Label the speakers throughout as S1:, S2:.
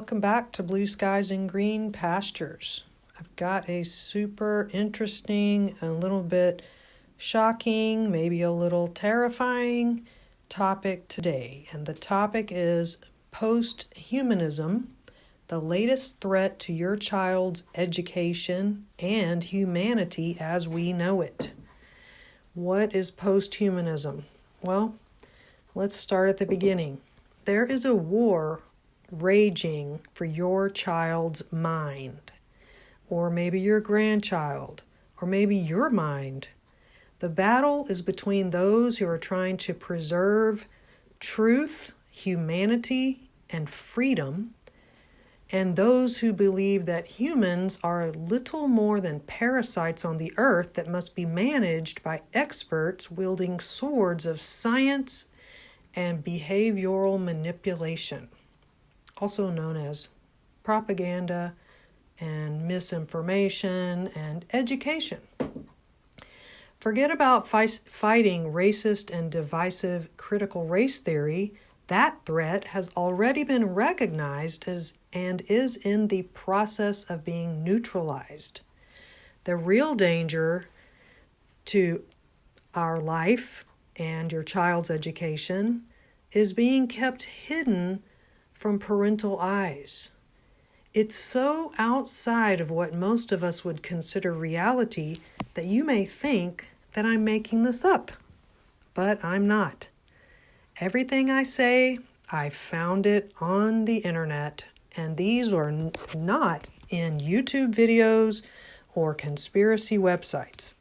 S1: welcome back to Blue Skies and Green Pastures. I've got a super interesting, a little bit shocking, maybe a little terrifying topic today. And the topic is posthumanism, the latest threat to your child's education and humanity as we know it. What is posthumanism? Well, let's start at the beginning. There is a war raging for your child's mind, or maybe your grandchild, or maybe your mind. The battle is between those who are trying to preserve truth, humanity, and freedom, and those who believe that humans are little more than parasites on the earth that must be managed by experts wielding swords of science and behavioral manipulation, also known as propaganda and misinformation and education. Forget about fighting racist and divisive critical race theory. That threat has already been recognized and is in the process of being neutralized. The real danger to our life and your child's education is being kept hidden from parental eyes. It's so outside of what most of us would consider reality that you may think that I'm making this up, but I'm not. Everything I say, I found it on the internet, and these are not in YouTube videos or conspiracy websites.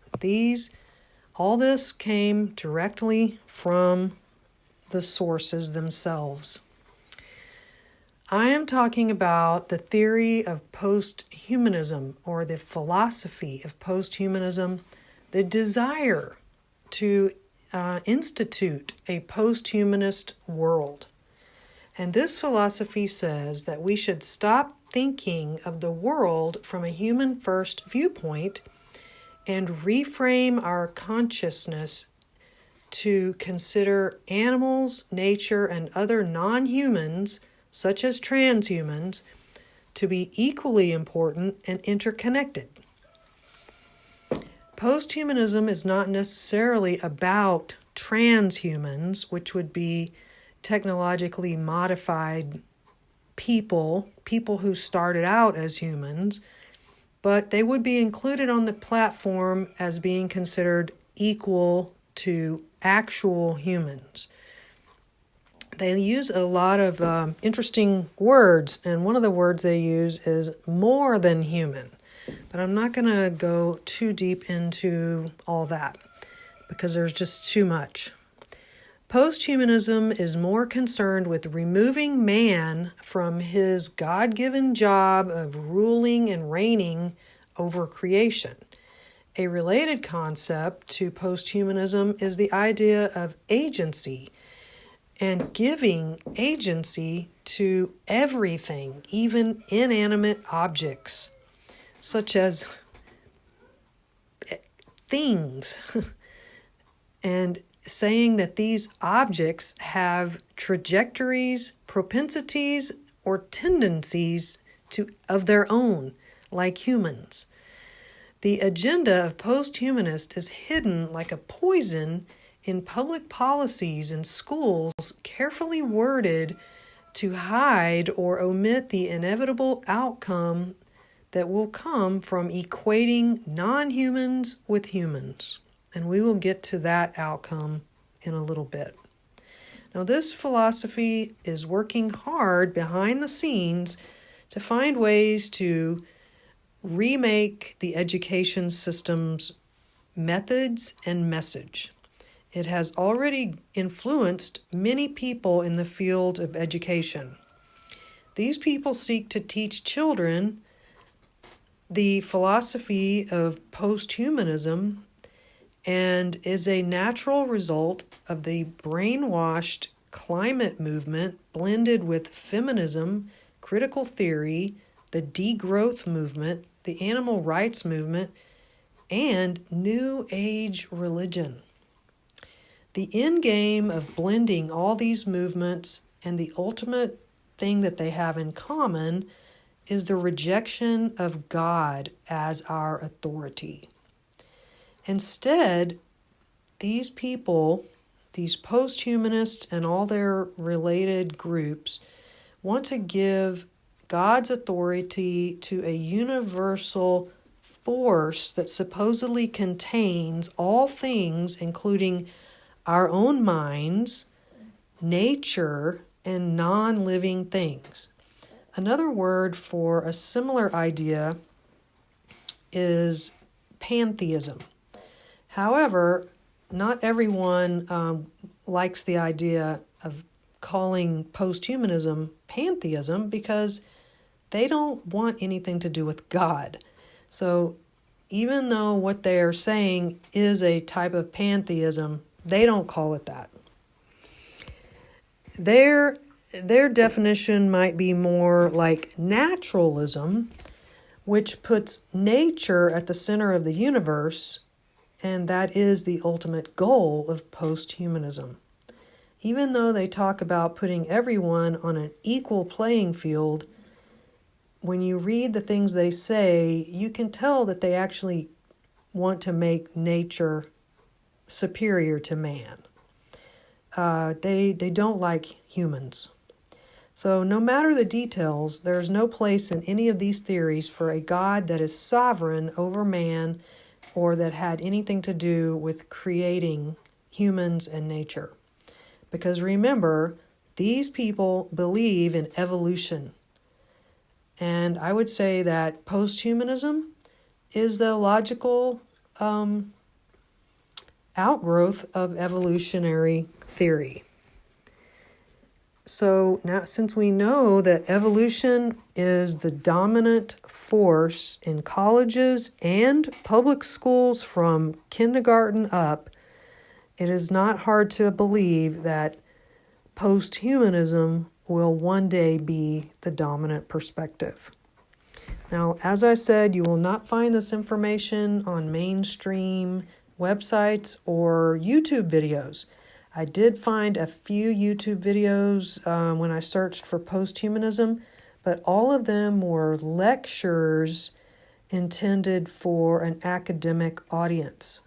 S1: All this came directly from the sources themselves. I am talking about the theory of posthumanism, or the philosophy of posthumanism, the desire to institute a posthumanist world. And this philosophy says that we should stop thinking of the world from a human-first viewpoint and reframe our consciousness to consider animals, nature, and other non-humans, such as transhumans, to be equally important and interconnected. Posthumanism is not necessarily about transhumans, which would be technologically modified people who started out as humans, but they would be included on the platform as being considered equal to actual humans. They use a lot of interesting words, and one of the words they use is more than human. But I'm not going to go too deep into all that because there's just too much. Posthumanism is more concerned with removing man from his God-given job of ruling and reigning over creation. A related concept to posthumanism is the idea of agency and giving agency to everything, even inanimate objects, such as things, and saying that these objects have trajectories, propensities, or tendencies of their own, like humans. The agenda of posthumanist is hidden like a poison in public policies and schools, carefully worded to hide or omit the inevitable outcome that will come from equating non-humans with humans. And we will get to that outcome in a little bit. Now, this philosophy is working hard behind the scenes to find ways to remake the education system's methods and message. It has already influenced many people in the field of education. These people seek to teach children the philosophy of posthumanism and is a natural result of the brainwashed climate movement blended with feminism, critical theory, the degrowth movement, the animal rights movement, and New Age religion. The end game of blending all these movements and the ultimate thing that they have in common is the rejection of God as our authority. Instead, these people, these posthumanists and all their related groups, want to give God's authority to a universal force that supposedly contains all things, including our own minds, nature, and non-living things. Another word for a similar idea is pantheism. However, not everyone likes the idea of calling posthumanism pantheism because they don't want anything to do with God. So even though what they are saying is a type of pantheism, they don't call it that. Their definition might be more like naturalism, which puts nature at the center of the universe, and that is the ultimate goal of posthumanism. Even though they talk about putting everyone on an equal playing field, when you read the things they say, you can tell that they actually want to make nature superior to man. They don't like humans. So no matter the details, there is no place in any of these theories for a God that is sovereign over man or that had anything to do with creating humans and nature. Because remember, these people believe in evolution. And I would say that posthumanism is the logical outgrowth of evolutionary theory. So now, since we know that evolution is the dominant force in colleges and public schools from kindergarten up, it is not hard to believe that posthumanism will one day be the dominant perspective. Now, as I said, you will not find this information on mainstream websites or YouTube videos. I did find a few YouTube videos when I searched for posthumanism, but all of them were lectures intended for an academic audience.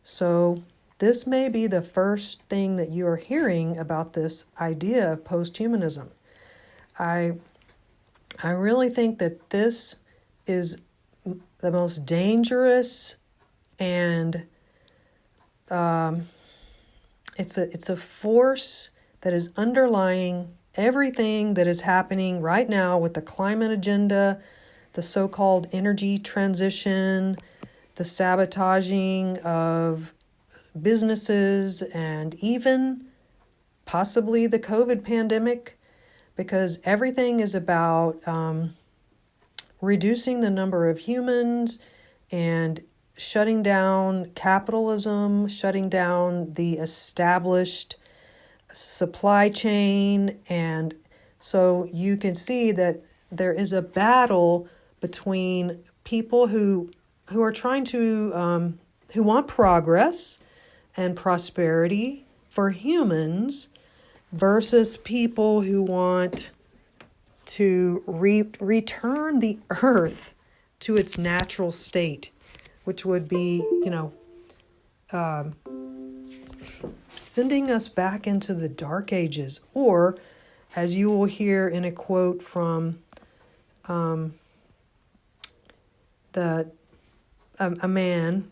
S1: So this may be the first thing that you are hearing about this idea of posthumanism. I really think that this is the most dangerous and it's a force that is underlying everything that is happening right now with the climate agenda, the so-called energy transition, the sabotaging of businesses, and even possibly the COVID pandemic, because everything is about reducing the number of humans and shutting down capitalism, shutting down the established supply chain. And so you can see that there is a battle between people who are trying to, who want progress and prosperity for humans versus people who want to return the earth to its natural state, which would be, sending us back into the dark ages, or, as you will hear in a quote from a man,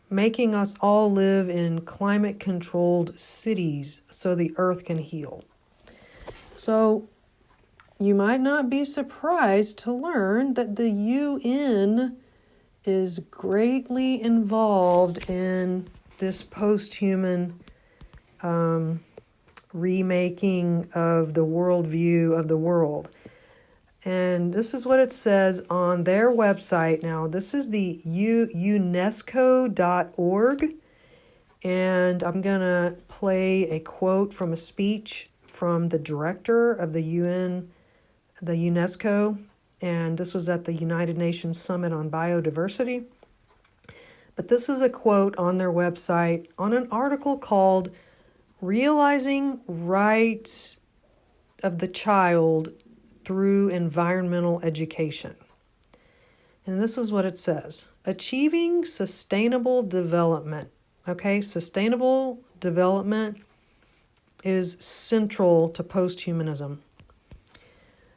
S1: making us all live in climate-controlled cities so the earth can heal. So you might not be surprised to learn that the UN is greatly involved in this post-human remaking of the worldview of the world. And this is what it says on their website. Now, this is the UNESCO.org, and I'm going to play a quote from a speech from the director of the UN, the UNESCO, and this was at the United Nations Summit on Biodiversity. But this is a quote on their website on an article called Realizing Rights of the child through environmental education. And this is what it says. Achieving sustainable development. Okay, sustainable development is central to posthumanism.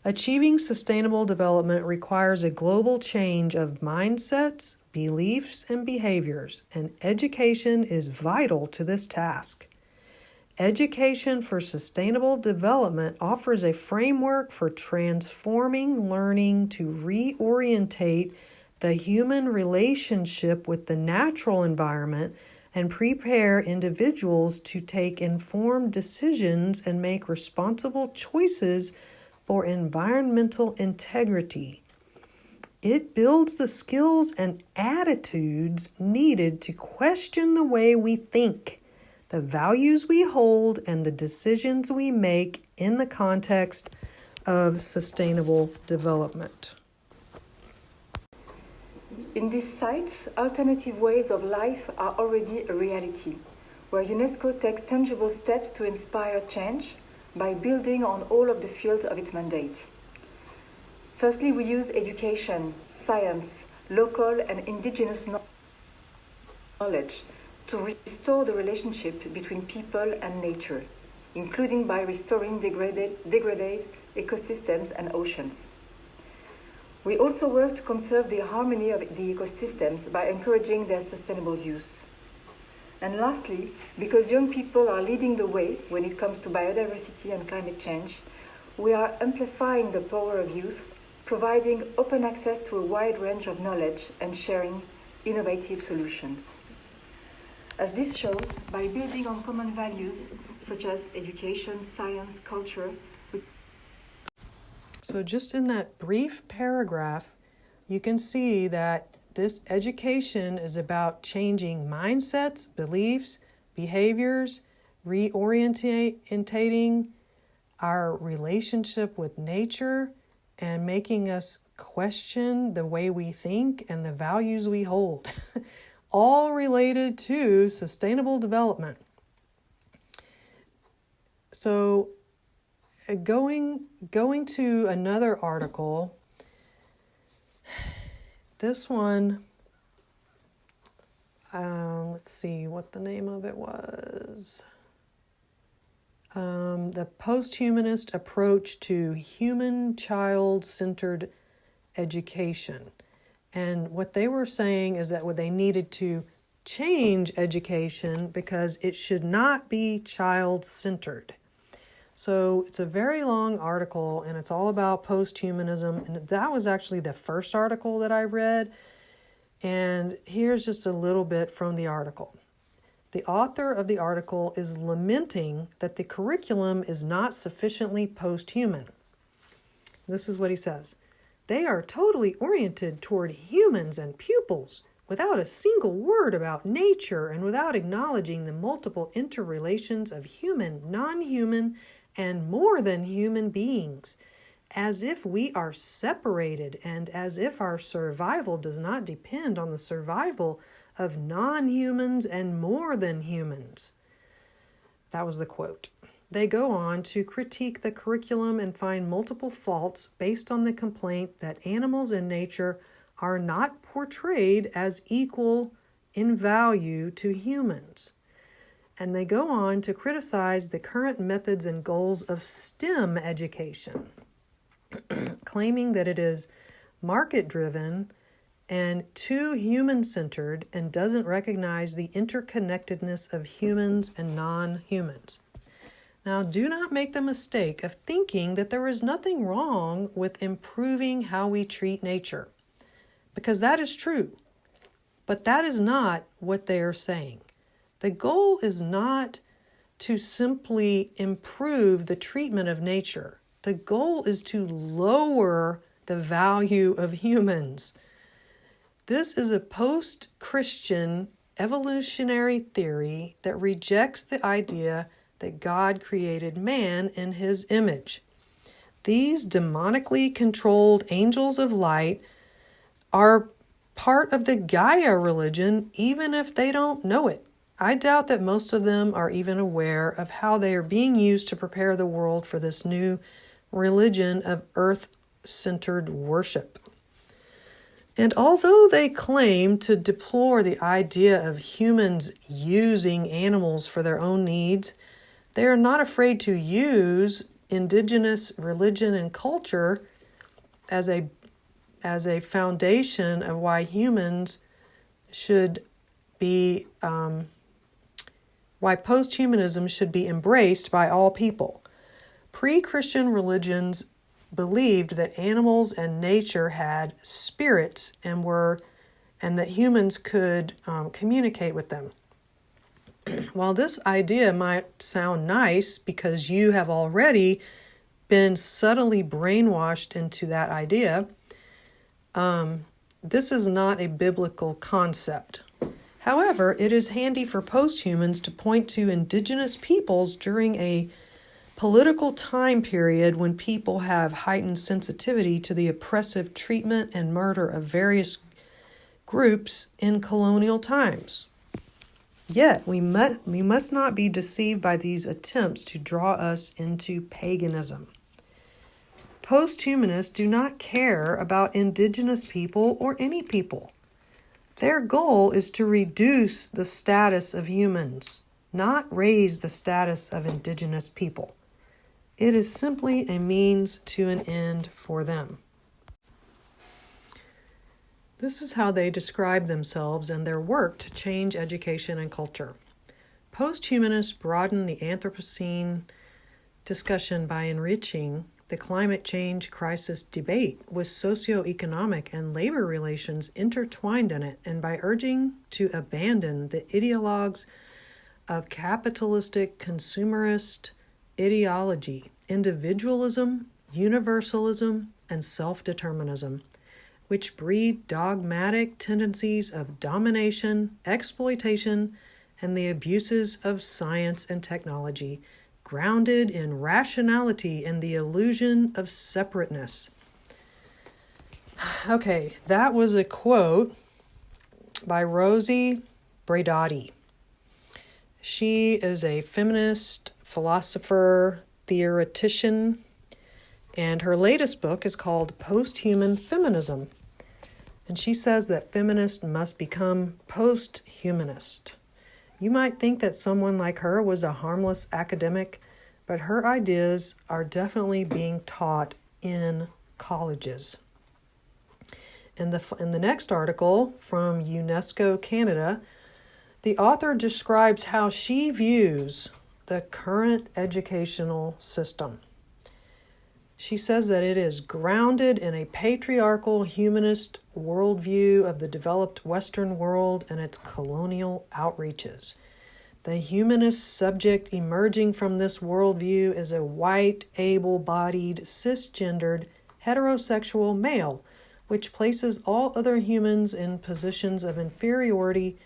S1: Achieving sustainable development requires a global change of mindsets, beliefs, and behaviors, and education is vital to this task. Education for sustainable development offers a framework for transforming learning to reorientate the human relationship with the natural environment and prepare individuals to take informed decisions and make responsible choices for environmental integrity. It builds the skills and attitudes needed to question the way we think, the values we hold, and the decisions we make in the context of sustainable development.
S2: In these sites, alternative ways of life are already a reality, where UNESCO takes tangible steps to inspire change by building on all of the fields of its mandate. Firstly, we use education, science, local and indigenous knowledge to restore the relationship between people and nature, including by restoring degraded ecosystems and oceans. We also work to conserve the harmony of the ecosystems by encouraging their sustainable use. And lastly, because young people are leading the way when it comes to biodiversity and climate change, we are amplifying the power of youth, providing open access to a wide range of knowledge and sharing innovative solutions. As this shows, by building on common values such as education, science, culture.
S1: So just in that brief paragraph, you can see that this education is about changing mindsets, beliefs, behaviors, reorientating our relationship with nature, and making us question the way we think and the values we hold, all related to sustainable development. So going to another article, this one, let's see what the name of it was. The posthumanist approach to human child-centered education. And what they were saying is that they needed to change education because it should not be child-centered. So it's a very long article, and it's all about posthumanism. And that was actually the first article that I read. And here's just a little bit from the article. The author of the article is lamenting that the curriculum is not sufficiently posthuman. This is what he says. They are totally oriented toward humans and pupils without a single word about nature and without acknowledging the multiple interrelations of human, non-human, and more than human beings, as if we are separated and as if our survival does not depend on the survival of non-humans and more than humans. That was the quote. They go on to critique the curriculum and find multiple faults based on the complaint that animals in nature are not portrayed as equal in value to humans. And they go on to criticize the current methods and goals of STEM education, claiming that it is market-driven and too human-centered and doesn't recognize the interconnectedness of humans and non-humans. Now, do not make the mistake of thinking that there is nothing wrong with improving how we treat nature, because that is true, but that is not what they are saying. The goal is not to simply improve the treatment of nature. The goal is to lower the value of humans. This is a post-Christian evolutionary theory that rejects the idea that God created man in his image. These demonically controlled angels of light are part of the Gaia religion, even if they don't know it. I doubt that most of them are even aware of how they are being used to prepare the world for this new religion of earth-centered worship. And although they claim to deplore the idea of humans using animals for their own needs, they are not afraid to use indigenous religion and culture as a foundation of why humans should be, why posthumanism should be embraced by all people. Pre-Christian religions believed that animals and nature had spirits and that humans could communicate with them. While this idea might sound nice because you have already been subtly brainwashed into that idea, this is not a biblical concept. However, it is handy for posthumans to point to indigenous peoples during a political time period when people have heightened sensitivity to the oppressive treatment and murder of various groups in colonial times. Yet, we must not be deceived by these attempts to draw us into paganism. Posthumanists do not care about indigenous people or any people. Their goal is to reduce the status of humans, not raise the status of indigenous people. It is simply a means to an end for them. This is how they describe themselves and their work to change education and culture. Posthumanists broaden the Anthropocene discussion by enriching the climate change crisis debate with socioeconomic and labor relations intertwined in it, and by urging to abandon the ideologues of capitalistic consumerist ideology, individualism, universalism, and self-determinism, which breed dogmatic tendencies of domination, exploitation, and the abuses of science and technology, grounded in rationality and the illusion of separateness. Okay, that was a quote by Rosie Braidotti. She is a feminist, philosopher, theoretician, and her latest book is called Posthuman Feminism. And she says that feminists must become post-humanist. You might think that someone like her was a harmless academic, but her ideas are definitely being taught in colleges. In the next article from UNESCO Canada, the author describes how she views the current educational system. She says that it is grounded in a patriarchal humanist worldview of the developed Western world and its colonial outreaches. The humanist subject emerging from this worldview is a white, able-bodied, cisgendered, heterosexual male, which places all other humans in positions of inferiority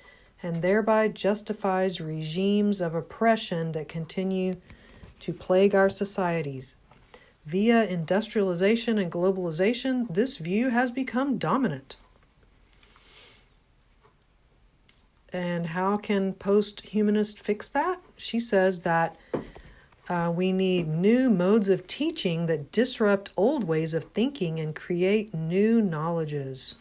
S1: and thereby justifies regimes of oppression that continue to plague our societies. Via industrialization and globalization, this view has become dominant. And how can post-humanists fix that? She says that we need new modes of teaching that disrupt old ways of thinking and create new knowledges.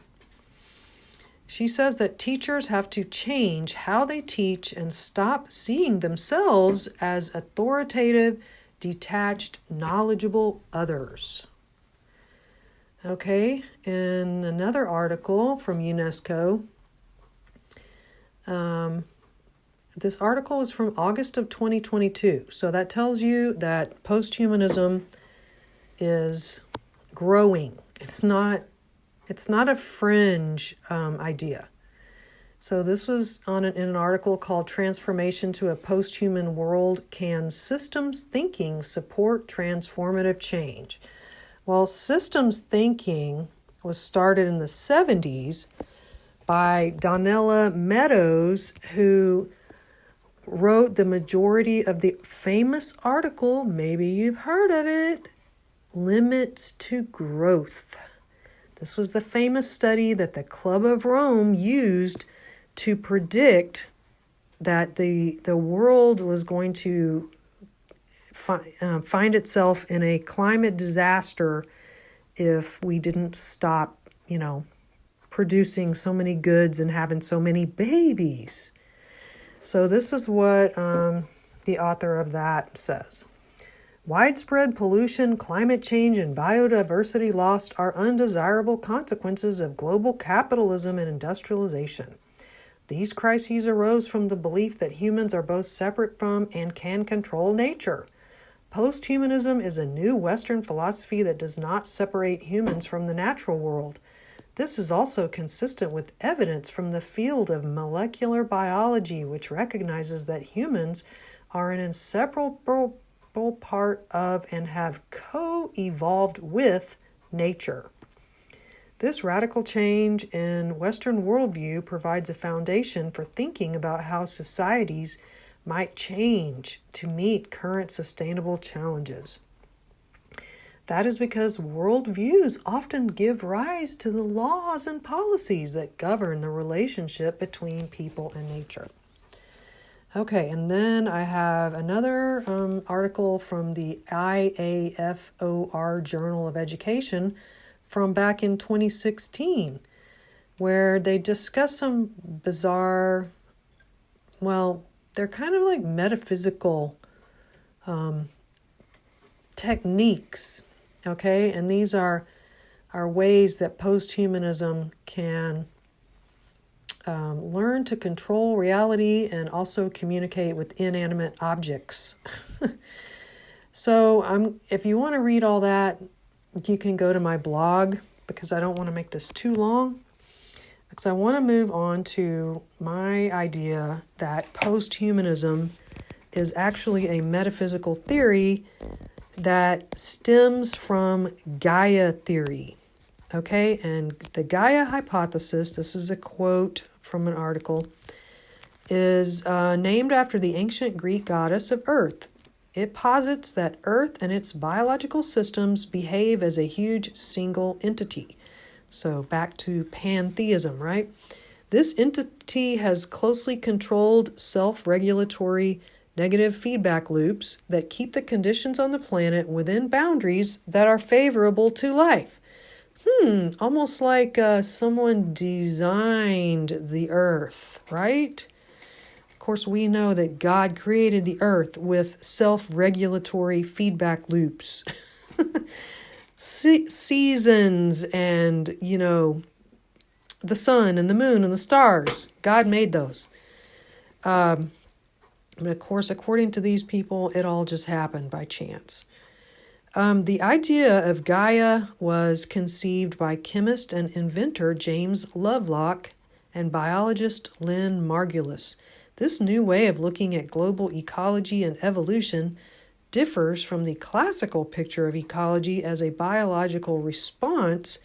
S1: She says that teachers have to change how they teach and stop seeing themselves as authoritative, detached, knowledgeable others. Okay, in another article from UNESCO, this article is from August of 2022. So that tells you that posthumanism is growing. It's not a fringe idea. So this was in an article called Transformation to a Posthuman World. Can Systems Thinking Support Transformative Change? Well, systems thinking was started in the 70s by Donella Meadows, who wrote the majority of the famous article, maybe you've heard of it, Limits to Growth. This was the famous study that the Club of Rome used to predict that the world was going to find itself in a climate disaster if we didn't stop, producing so many goods and having so many babies. So this is what the author of that says. Widespread pollution, climate change, and biodiversity loss are undesirable consequences of global capitalism and industrialization. These crises arose from the belief that humans are both separate from and can control nature. Posthumanism is a new Western philosophy that does not separate humans from the natural world. This is also consistent with evidence from the field of molecular biology, which recognizes that humans are an inseparable part of and have co-evolved with nature. This radical change in Western worldview provides a foundation for thinking about how societies might change to meet current sustainable challenges. That is because worldviews often give rise to the laws and policies that govern the relationship between people and nature. Okay, and then I have another article from the IAFOR Journal of Education from back in 2016, where they discuss some bizarre, they're kind of like metaphysical techniques, okay? And these are ways that posthumanism can learn to control reality and also communicate with inanimate objects. So if you want to read all that, you can go to my blog, because I don't want to make this too long, because I want to move on to my idea that posthumanism is actually a metaphysical theory that stems from Gaia theory. Okay, and the Gaia hypothesis, this is a quote from an article, is named after the ancient Greek goddess of Earth. It posits that Earth and its biological systems behave as a huge single entity. So back to pantheism, right? This entity has closely controlled self-regulatory negative feedback loops that keep the conditions on the planet within boundaries that are favorable to life. Almost like someone designed the Earth, right? Of course, we know that God created the Earth with self-regulatory feedback loops. Seasons and, the sun and the moon and the stars. God made those. But of course, according to these people, it all just happened by chance. The idea of Gaia was conceived by chemist and inventor James Lovelock and biologist Lynn Margulis. This new way of looking at global ecology and evolution differs from the classical picture of ecology as a biological response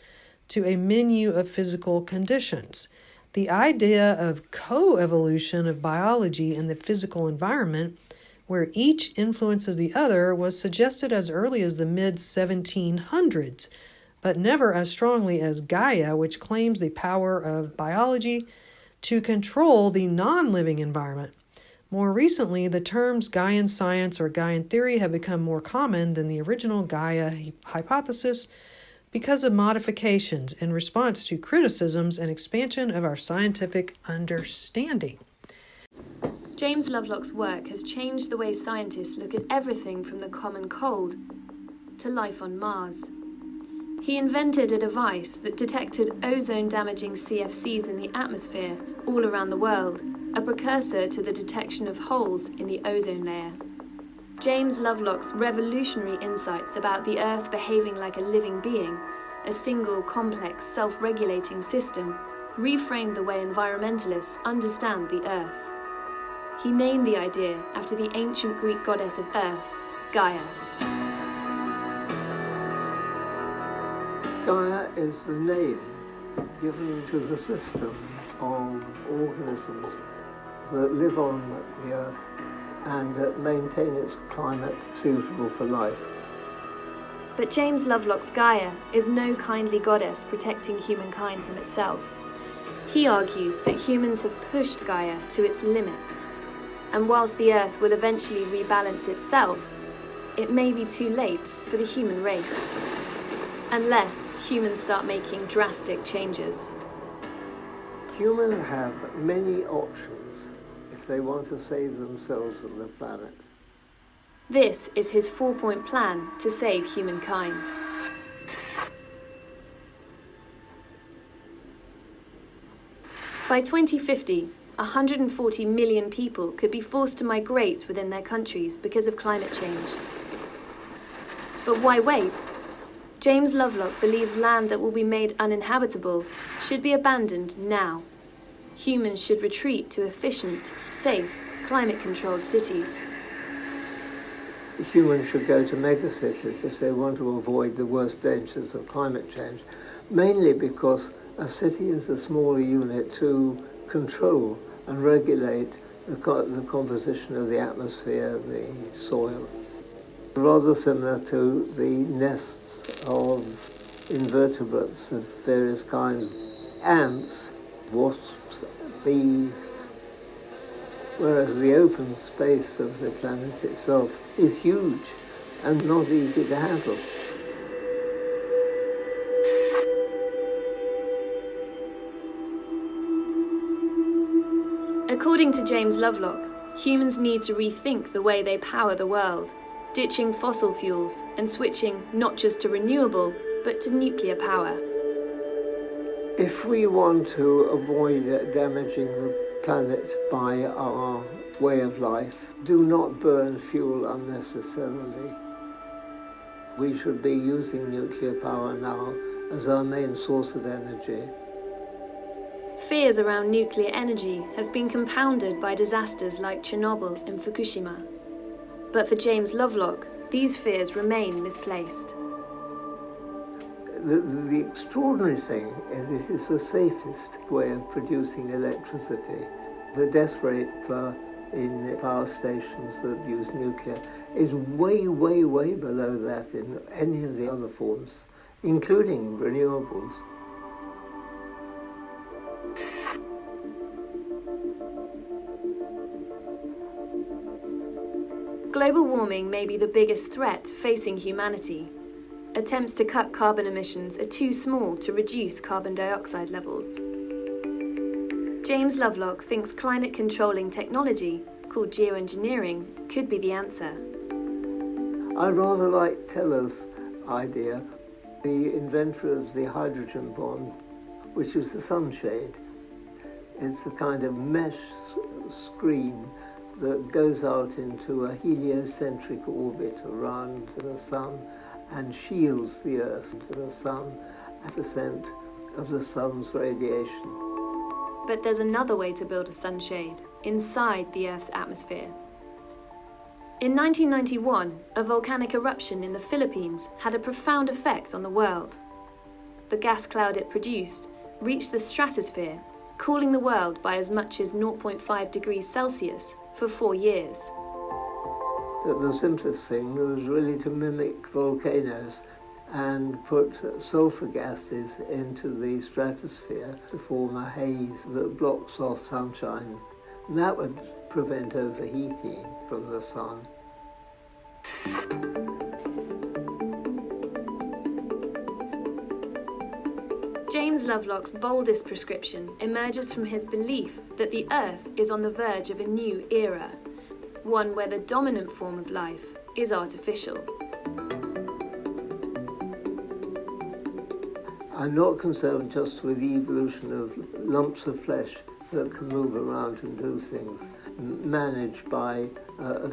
S1: to a menu of physical conditions. The idea of co-evolution of biology in the physical environment, where each influences the other, was suggested as early as the mid-1700s, but never as strongly as Gaia, which claims the power of biology to control the non-living environment. More recently, the terms Gaian science or Gaian theory have become more common than the original Gaia hypothesis because of modifications in response to criticisms and expansion of our scientific understanding.
S3: James Lovelock's work has changed the way scientists look at everything from the common cold to life on Mars. He invented a device that detected ozone-damaging CFCs in the atmosphere all around the world, a precursor to the detection of holes in the ozone layer. James Lovelock's revolutionary insights about the Earth behaving like a living being, a single, complex, self-regulating system, reframed the way environmentalists understand the Earth. He named the idea after the ancient Greek goddess of Earth, Gaia.
S4: Gaia is the name given to the system of organisms that live on the Earth and that maintain its climate suitable for life.
S3: But James Lovelock's Gaia is no kindly goddess protecting humankind from itself. He argues that humans have pushed Gaia to its limit. and whilst the Earth will eventually rebalance itself, it may be too late for the human race, unless humans start making drastic changes.
S4: Humans have many options if they want to save themselves and the planet.
S3: This is his 4-point plan to save humankind. By 2050, 140 million people could be forced to migrate within their countries because of climate change. But why wait? James Lovelock believes land that will be made uninhabitable should be abandoned now. Humans should retreat to efficient, safe, climate-controlled cities.
S4: Humans should go to megacities if they want to avoid the worst dangers of climate change, mainly because a city is a smaller unit to control and regulate the composition of the atmosphere, the soil. Rather similar to the nests of invertebrates of various kinds, ants, wasps, bees, whereas the open space of the planet itself is huge and not easy to handle.
S3: According to James Lovelock, humans need to rethink the way they power the world, ditching fossil fuels and switching not just to renewable, but to nuclear power.
S4: If we want to avoid damaging the planet by our way of life, do not burn fuel unnecessarily. We should be using nuclear power now as our main source of energy.
S3: Fears around nuclear energy have been compounded by disasters like Chernobyl and Fukushima. But for James Lovelock, these fears remain misplaced.
S4: The extraordinary thing is it is the safest way of producing electricity. The death rate in power stations that use nuclear is way, way, way below that in any of the other forms, including renewables.
S3: Global warming may be the biggest threat facing humanity. Attempts to cut carbon emissions are too small to reduce carbon dioxide levels. James Lovelock thinks climate-controlling technology, called geoengineering, could be the answer.
S4: I rather like Teller's idea, the inventor of the hydrogen bomb, which is a sunshade. It's a kind of mesh screen that goes out into a heliocentric orbit around the sun and shields the Earth to the sun at % of the sun's radiation.
S3: But there's another way to build a sunshade, inside the Earth's atmosphere. In 1991, a volcanic eruption in the Philippines had a profound effect on the world. The gas cloud it produced reached the stratosphere, cooling the world by as much as 0.5 degrees Celsius for 4 years.
S4: The simplest thing was really to mimic volcanoes and put sulfur gases into the stratosphere to form a haze that blocks off sunshine. And that would prevent overheating from the sun.
S3: James Lovelock's boldest prescription emerges from his belief that the Earth is on the verge of a new era, one where the dominant form of life is artificial.
S4: I'm not concerned just with the evolution of lumps of flesh that can move around and do things, managed by a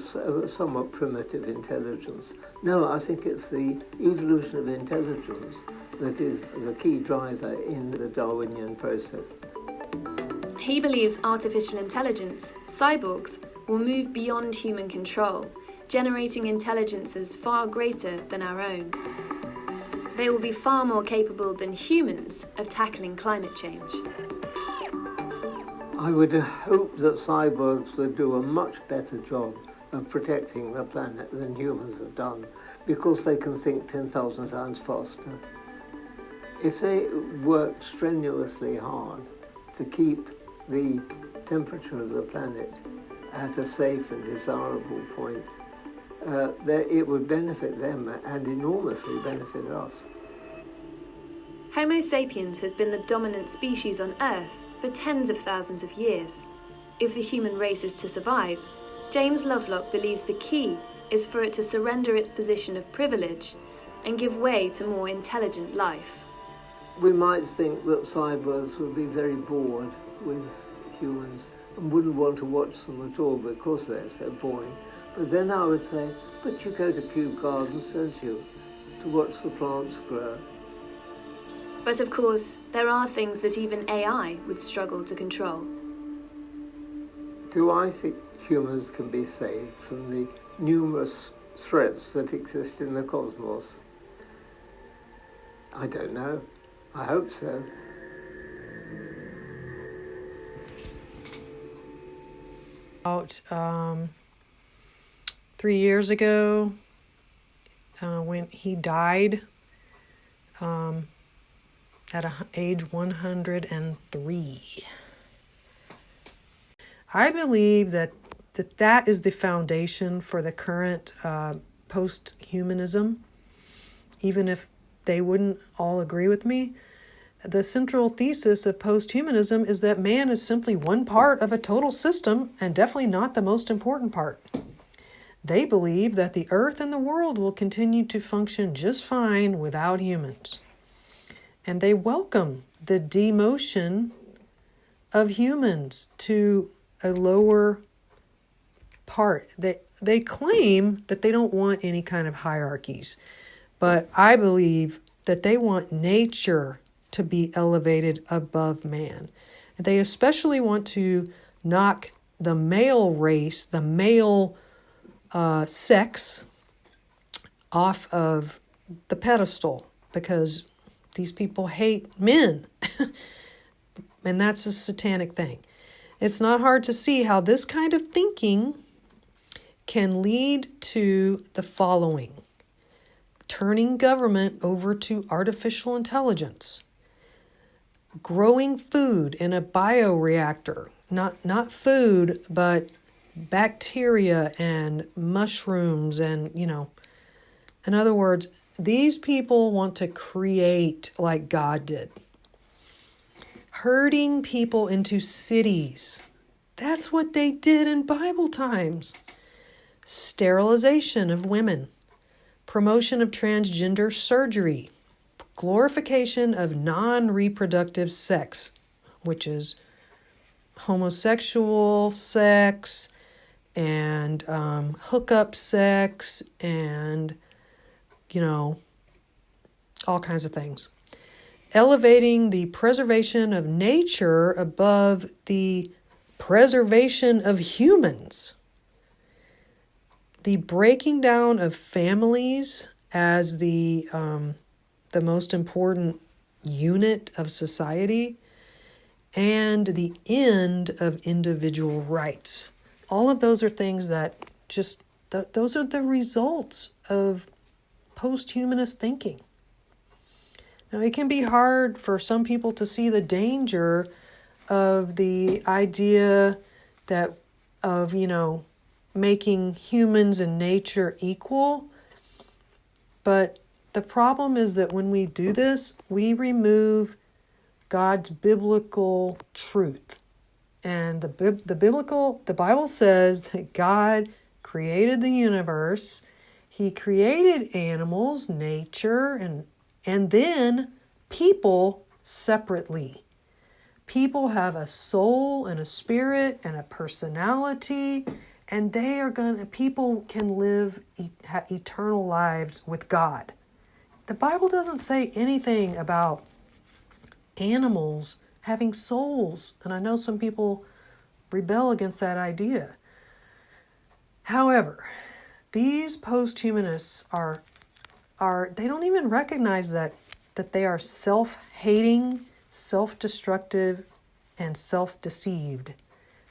S4: somewhat primitive intelligence. No, I think it's the evolution of intelligence that is the key driver in the Darwinian process.
S3: He believes artificial intelligence, cyborgs, will move beyond human control, generating intelligences far greater than our own. They will be far more capable than humans of tackling climate change.
S4: I would hope that cyborgs would do a much better job of protecting the planet than humans have done, because they can think 10,000 times faster. If they work strenuously hard to keep the temperature of the planet at a safe and desirable point, it would benefit them and enormously benefit us.
S3: Homo sapiens has been the dominant species on Earth for tens of thousands of years. If the human race is to survive, James Lovelock believes the key is for it to surrender its position of privilege and give way to more intelligent life.
S4: We might think that cyborgs would be very bored with humans and wouldn't want to watch them at all because they're so boring. But then I would say, but you go to Kew Gardens, don't you, to watch the plants grow?
S3: But of course, there are things that even AI would struggle to control.
S4: Do I think humans can be saved from the numerous threats that exist in the cosmos? I don't know. I hope so.
S1: About 3 years ago, when he died at age 103. I believe that is the foundation for the current posthumanism, even if they wouldn't all agree with me. The central thesis of posthumanism is that man is simply one part of a total system and definitely not the most important part. They believe that the earth and the world will continue to function just fine without humans. And they welcome the demotion of humans to a lower part. They claim that they don't want any kind of hierarchies, but I believe that they want nature to be elevated above man. And they especially want to knock the male race, the male sex, off of the pedestal, because these people hate men. And that's a satanic thing. It's not hard to see how this kind of thinking can lead to the following: turning government over to artificial intelligence, growing food in a bioreactor, not food, but bacteria and mushrooms and, in other words, these people want to create like God did. Herding people into cities. That's what they did in Bible times. Sterilization of women. Promotion of transgender surgery. Glorification of non-reproductive sex, which is homosexual sex and hookup sex and, all kinds of things. Elevating the preservation of nature above the preservation of humans. The breaking down of families as the most important unit of society, and the end of individual rights. All of those are things that those are the results of posthumanist thinking. Now, it can be hard for some people to see the danger of the idea of making humans and nature equal. But the problem is that when we do this, we remove God's biblical truth. And the Bible says that God created the universe. He created animals, nature, and then people separately. People have a soul and a spirit and a personality, and people can live eternal lives with God. The Bible doesn't say anything about animals having souls, and I know some people rebel against that idea. However, these posthumanists they don't even recognize that they are self-hating, self-destructive, and self-deceived.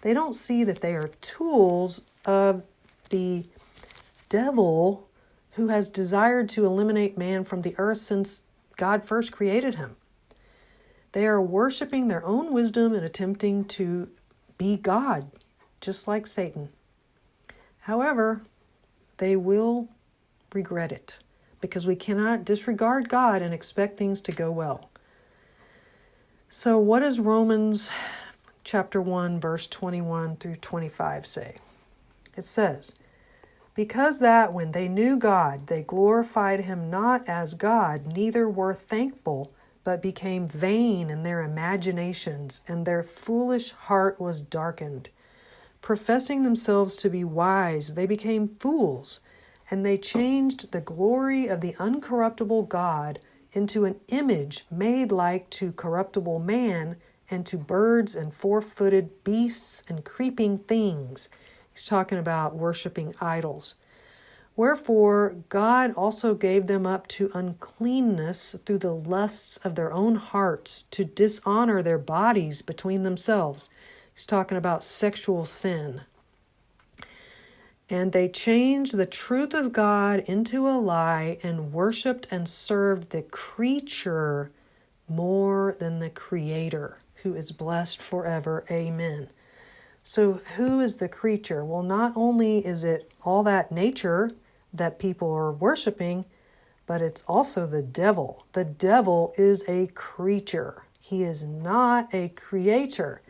S1: They don't see that they are tools of the devil who has desired to eliminate man from the earth since God first created him. They are worshiping their own wisdom and attempting to be God. just like Satan. However, they will regret it because we cannot disregard God and expect things to go well. So what does Romans chapter 1, verse 21 through 25 say? It says, because that when they knew God, they glorified him not as God, neither were thankful, but became vain in their imaginations, and their foolish heart was darkened. Professing themselves to be wise, they became fools, and they changed the glory of the uncorruptible God into an image made like to corruptible man, and to birds and four-footed beasts and creeping things. He's talking about worshiping idols. Wherefore God also gave them up to uncleanness through the lusts of their own hearts, to dishonor their bodies between themselves. He's talking about sexual sin. And they changed the truth of God into a lie and worshipped and served the creature more than the Creator, who is blessed forever. Amen. So who is the creature? Well, not only is it all that nature that people are worshiping, but it's also the devil. The devil is a creature. He is not a creator.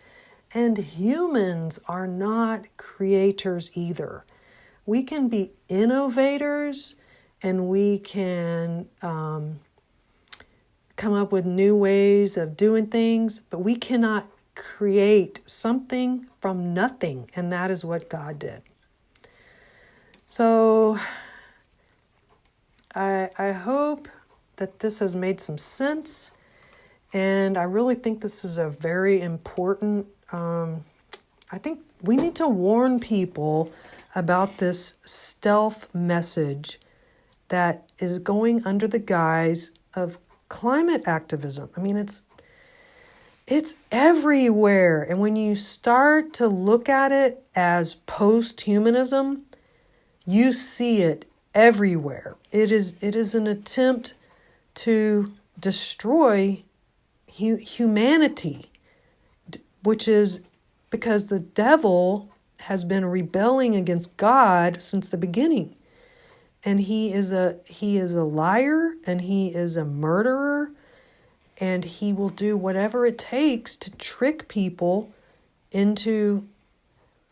S1: And humans are not creators either. We can be innovators and we can come up with new ways of doing things, but we cannot create something from nothing, and that is what God did. So I hope that this has made some sense, and I really think this is a very important, I think we need to warn people about this stealth message that is going under the guise of climate activism. I mean, it's everywhere. And when you start to look at it as posthumanism, you see it everywhere. It is an attempt to destroy humanity, which is because the devil has been rebelling against God since the beginning. And he is a liar, and he is a murderer, and he will do whatever it takes to trick people into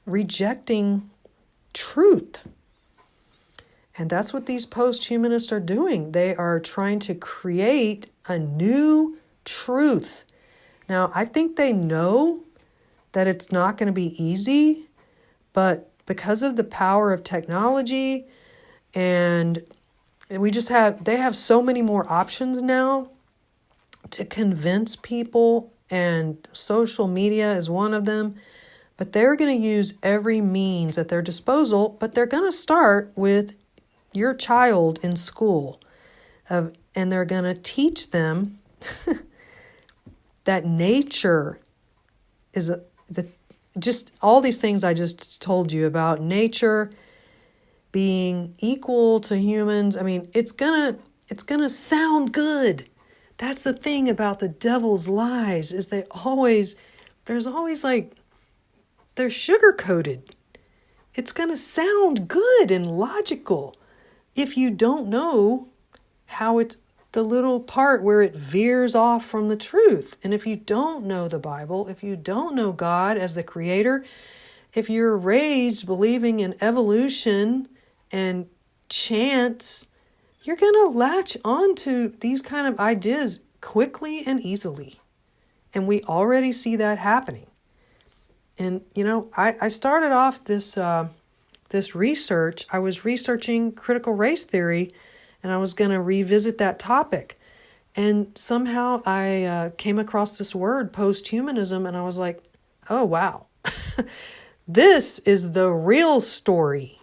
S1: rejecting truth. And that's what these post-humanists are doing. They are trying to create a new truth. Now, I think they know that it's not going to be easy, but because of the power of technology, and they have so many more options now to convince people, and social media is one of them, but they're going to use every means at their disposal, but they're going to start with your child in school, and they're going to teach them that nature is just all these things I just told you about nature being equal to humans. I mean, it's gonna sound good. That's the thing about the devil's lies, is they're always like, they're sugar-coated. It's gonna sound good and logical if you don't know how the little part where it veers off from the truth. And if you don't know the Bible, if you don't know God as the creator, if you're raised believing in evolution and chance, you're going to latch onto these kind of ideas quickly and easily. And we already see that happening. And, I started off this research. I was researching critical race theory, and I was going to revisit that topic. And somehow I came across this word, posthumanism, and I was like, oh, wow. This is the real story.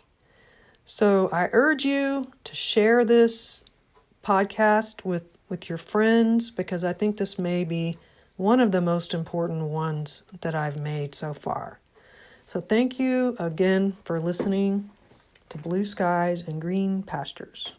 S1: So I urge you to share this podcast with your friends, because I think this may be one of the most important ones that I've made so far. So thank you again for listening to Blue Skies and Green Pastures.